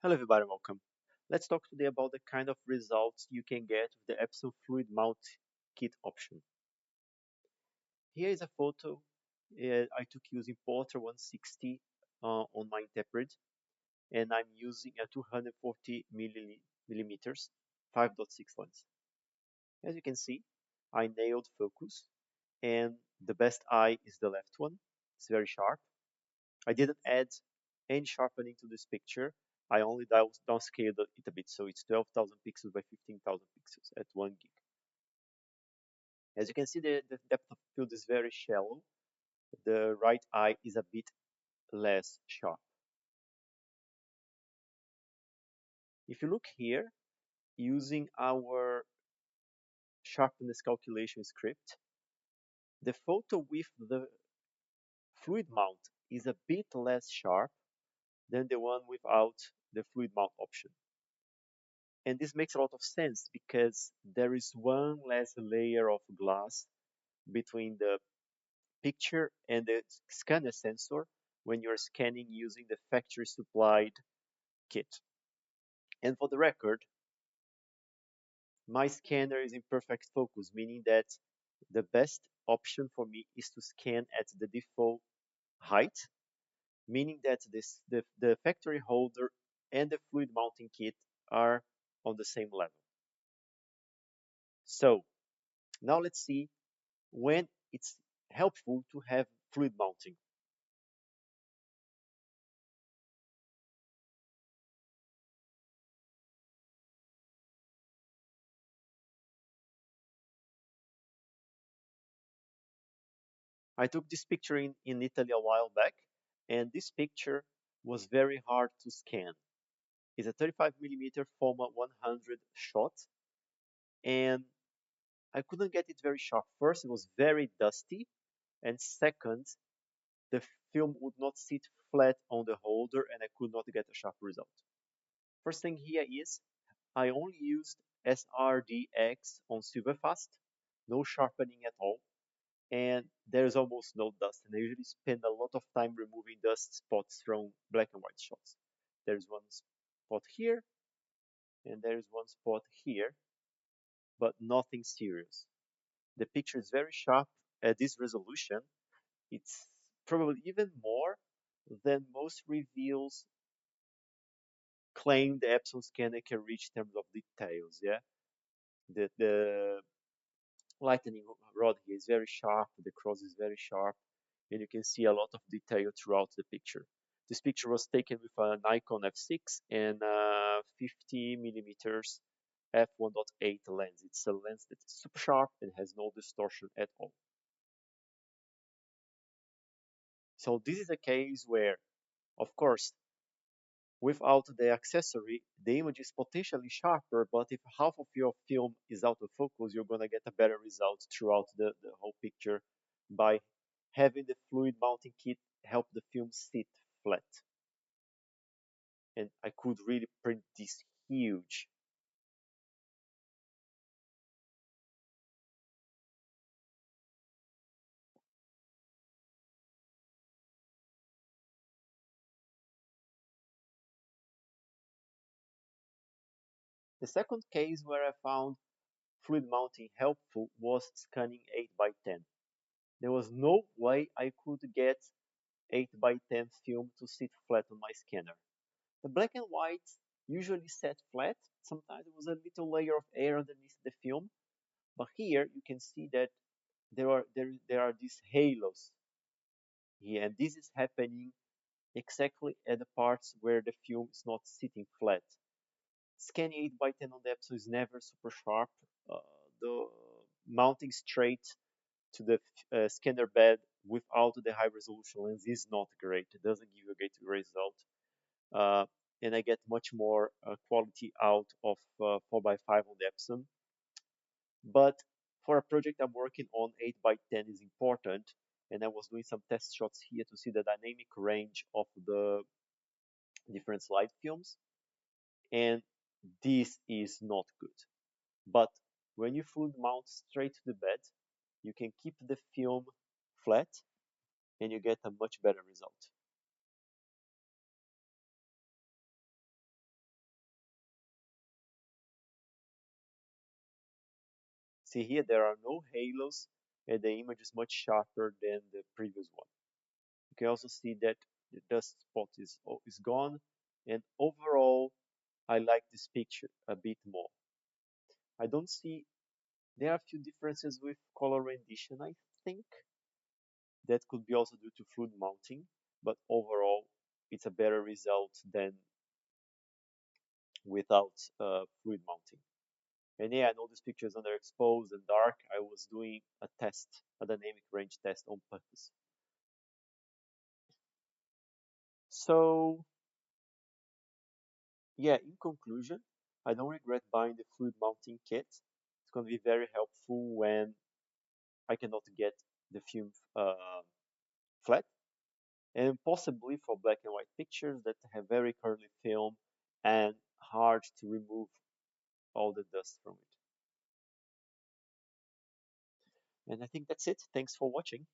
Hello everybody, welcome. Let's talk today about the kind of results you can get with the Epson Fluid Mount Kit option. Here is a photo I took using Porter 160 on my interpret, and I'm using a 240 millimeters 5.6 lens. As you can see, I nailed focus, and the best eye is the left one. It's very sharp. I didn't add any sharpening to this picture. I only downscaled it a bit, so it's 12,000 pixels by 15,000 pixels at 1 gig. As you can see, the depth of field is very shallow. The right eye is a bit less sharp. If you look here, using our sharpness calculation script, the photo with the fluid mount is a bit less sharp than the one without the fluid mount option. And this makes a lot of sense because there is one less layer of glass between the picture and the scanner sensor when you're scanning using the factory supplied kit. And for the record, my scanner is in perfect focus, meaning that the best option for me is to scan at the default height, meaning that the factory holder and the fluid mounting kit are on the same level. So now let's see when it's helpful to have fluid mounting. I took this picture in Italy a while back, and this picture was very hard to scan. It's a 35 millimeter Forma 100 shot, and I couldn't get it very sharp. First, it was very dusty, and second, the film would not sit flat on the holder, and I could not get a sharp result. First thing here is I only used SRDX on Silverfast, no sharpening at all, and there's almost no dust. And I usually spend a lot of time removing dust spots from black and white shots. There's one spot here, and there's one spot here, but nothing serious. The picture is very sharp at this resolution. It's probably even more than most reviews claim the Epson scanner can reach in terms of details. Yeah, the lightning rod here is very sharp, the cross is very sharp, and you can see a lot of detail throughout the picture. This picture was taken with a Nikon F6 and 50 millimeters f1.8 lens. It's a lens that is super sharp and has no distortion at all. So this is a case where, of course, without the accessory, the image is potentially sharper, but if half of your film is out of focus, you're going to get a better result throughout the whole picture by having the fluid mounting kit help the film sit flat. And I could really print this huge. The second case where I found fluid mounting helpful was scanning 8 by 10. There was no way I could get 8 by 10 film to sit flat on my scanner. The black and white usually set flat. Sometimes there was a little layer of air underneath the film, but here you can see that there are these halos here, and this is happening exactly at the parts where the film is not sitting flat. Scanning 8 by 10 on the Epson is never super sharp. Uh, the mounting straight to the scanner bed without the high resolution lens is not great. It doesn't give you a great result. Uh, and I get much more quality out of 4x5 on the Epson. But for a project I'm working on, 8 by 10 is important. And I was doing some test shots here to see the dynamic range of the different slide films. And this is not good. But when you fluid mount straight to the bed, you can keep the film flat and you get a much better result. See here, there are no halos, and the image is much sharper than the previous one. You can also see that the dust spot is gone, and overall, I like this picture a bit more. I don't see, there are a few differences with color rendition, I think. That could be also due to fluid mounting, but overall, it's a better result than without fluid mounting. And yeah, I know this picture is underexposed and dark. I was doing a test, a dynamic range test on purpose. So yeah, in conclusion, I don't regret buying the fluid mounting kit. It's going to be very helpful when I cannot get the film flat, and possibly for black and white pictures that have very curly film and hard to remove all the dust from it. And I think that's it. Thanks for watching.